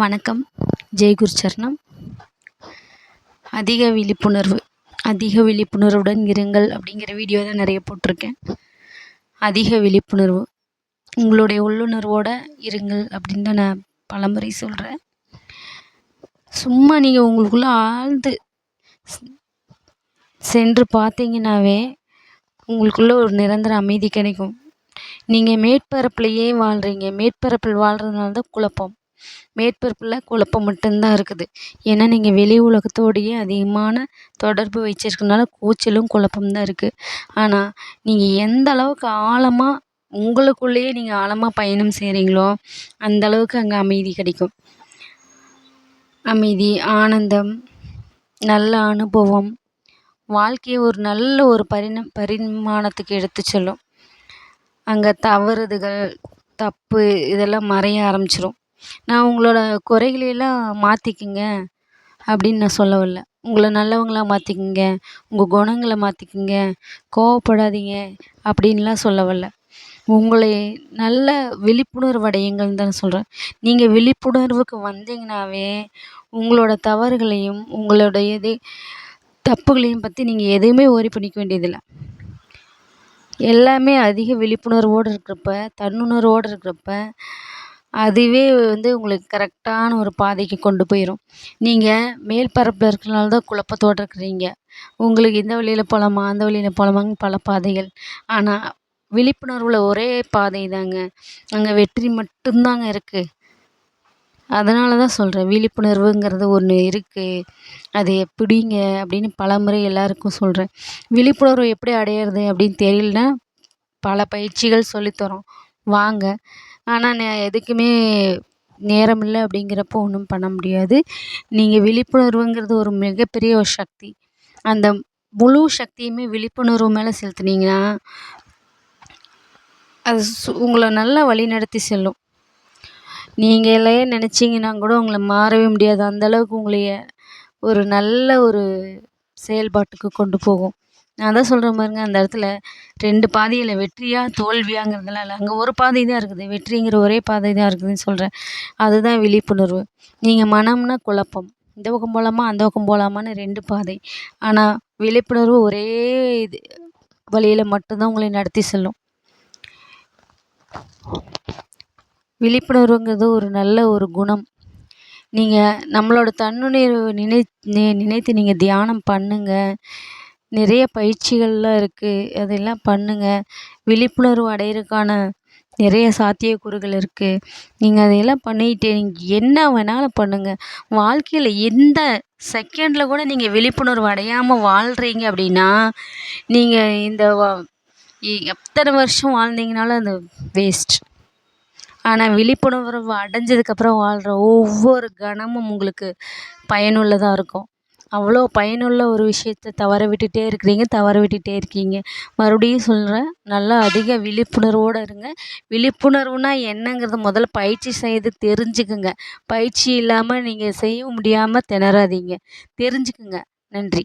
வணக்கம். ஜெய் குருச்சரணம். அதிக விழிப்புணர்வுடன் இருங்கள் அப்படிங்கிற வீடியோ தான் நிறைய போட்டிருக்கேன். அதிக விழிப்புணர்வு, உங்களுடைய உள்ளுணர்வோடு இருங்கள் அப்படின்னு தான் நான் பலமுறை சொல்கிறேன். சும்மா நீங்கள் உங்களுக்குள்ளே ஆழ்ந்து சென்று பார்த்தீங்கன்னாவே உங்களுக்குள்ளே ஒரு நிரந்தர அமைதி கிடைக்கும். நீங்கள் மேற்பரப்புலையே வாழ்கிறீங்க. மேற்பரப்பில் வாழ்கிறதுனால தான் குழப்பம். மேற்பரப்பில் குழப்பம் மட்டும்தான் இருக்குது. ஏன்னா நீங்கள் வெளி உலகத்தோடையே அதிகமான தொடர்பு வச்சிருக்கனால கூச்சலும் குழப்பம்தான் இருக்குது. ஆனால் நீங்கள் எந்த அளவுக்கு ஆழமாக உங்களுக்குள்ளேயே நீங்கள் ஆழமாக பயணம் செய்கிறீங்களோ அந்த அளவுக்கு அங்கே அமைதி கிடைக்கும். அமைதி, ஆனந்தம், நல்ல அனுபவம், வாழ்க்கையை ஒரு நல்ல ஒரு பரிமாணத்துக்கு எடுத்து செல்லும். அங்கே தவறுகள், தப்பு இதெல்லாம் மறைய ஆரம்பிச்சிடும். நான் உங்களோட குறைகளையெல்லாம் மாற்றிக்குங்க அப்படின்னு நான் சொல்ல வரல. உங்களை நல்லவங்களாக மாற்றிக்குங்க, உங்கள் குணங்களை மாற்றிக்குங்க, கோவப்படாதீங்க அப்படின்லாம் சொல்ல வரல. உங்களை நல்ல விழிப்புணர்வு அடையுங்கள்னு தான் சொல்கிறேன். நீங்கள் விழிப்புணர்வுக்கு வந்தீங்கன்னாவே உங்களோட தவறுகளையும் உங்களுடைய தப்புகளையும் பற்றி நீங்கள் எதையுமே worry பண்ணிக்க வேண்டியதில்லை. எல்லாமே அதிக விழிப்புணர்வோடு இருக்கிறப்ப, தன்னுணர்வோடு இருக்கிறப்ப அதுவே உங்களுக்கு கரெக்டான ஒரு பாதைக்கு கொண்டு போயிடும். நீங்கள் மேல் பரப்பில் இருக்கிறனால தான் குழப்பத்தோடு இருக்கிறீங்க. உங்களுக்கு இந்த வழியில் போகலாமா, அந்த வழியில் போகலாமான்னு பல பாதைகள். ஆனால் விழிப்புணர்வில் ஒரே பாதை தாங்க. அங்கே வெற்றி மட்டும்தாங்க இருக்குது. அதனால தான் சொல்கிறேன், விழிப்புணர்வுங்கிறது ஒன்று இருக்குது, அது எப்படிங்க அப்படின்னு பலமுறை எல்லாருக்கும் சொல்கிறேன். விழிப்புணர்வு எப்படி அடையிறது அப்படின்னு தெரியலனா பல பயிற்சிகள் சொல்லித்தரோம், வாங்க. ஆனால் எதுக்குமே நேரம் இல்லை அப்படிங்கிறப்போ ஒன்றும் பண்ண முடியாது. நீங்கள் விழிப்புணர்வுங்கிறது ஒரு மிகப்பெரிய ஒரு சக்தி. அந்த முழு சக்தியுமே விழிப்புணர்வு மேலே செலுத்துனீங்கன்னா அது உங்களை நல்லா வழிநடத்தி செல்லும். நீங்களே நினச்சிங்கன்னா கூட உங்களை மாறவே முடியாது. அந்தளவுக்கு உங்களைய ஒரு நல்ல ஒரு செயல்பாட்டுக்கு கொண்டு போகும். நான் தான் சொல்கிறேன் பாருங்க, அந்த இடத்துல 2 பாதையில் வெற்றியா தோல்வியாங்கிறதுலாம் இல்லை. அங்கே ஒரு பாதை தான் இருக்குது, வெற்றிங்கிற ஒரே பாதை தான் இருக்குதுன்னு சொல்கிறேன். அதுதான் விழிப்புணர்வு. நீங்கள் மனம்னா குழப்பம், இந்த பக்கம் போகலாமா அந்த பக்கம் போகலாமான்னு 2 பாதை. ஆனால் விழிப்புணர்வு ஒரே இது வழியில் மட்டும்தான் உங்களை நடத்தி செல்லும். விழிப்புணர்வுங்கிறது ஒரு நல்ல ஒரு குணம். நீங்கள் நம்மளோட தன்னுணர்வு நினைத்து நீங்கள் தியானம் பண்ணுங்கள். நிறைய பயிற்சிகள்லாம் இருக்குது, அதெல்லாம் பண்ணுங்கள். விழிப்புணர்வு அடையிறதுக்கான நிறைய சாத்தியக்கூறுகள் இருக்குது. நீங்கள் அதையெல்லாம் பண்ணிக்கிட்டு நீங்கள் என்ன வேணாலும் பண்ணுங்கள். வாழ்க்கையில் எந்த செகண்டில் கூட நீங்கள் விழிப்புணர்வு அடையாமல் வாழ்கிறீங்க அப்படின்னா நீங்கள் இந்த எத்தனை வருஷம் வாழ்ந்தீங்கனாலும் அது வேஸ்ட். ஆனால் விழிப்புணர்வு அடைஞ்சதுக்கப்புறம் வாழ்கிற ஒவ்வொரு கணமும் உங்களுக்கு பயனுள்ளதாக இருக்கும். அவ்வளோ பயனுள்ள ஒரு விஷயத்த தவற விட்டுட்டே இருக்கீங்க. மறுபடியும் சொல்கிறேன், நல்லா அதிக விழிப்புணர்வோடு இருங்க. விழிப்புணர்வுனா என்னங்கிறத முதல்ல பயிற்சி செய்து தெரிஞ்சுக்குங்க. பயிற்சி இல்லாமல் நீங்கள் செய்ய முடியாமல் திணறாதீங்க, தெரிஞ்சுக்குங்க. நன்றி.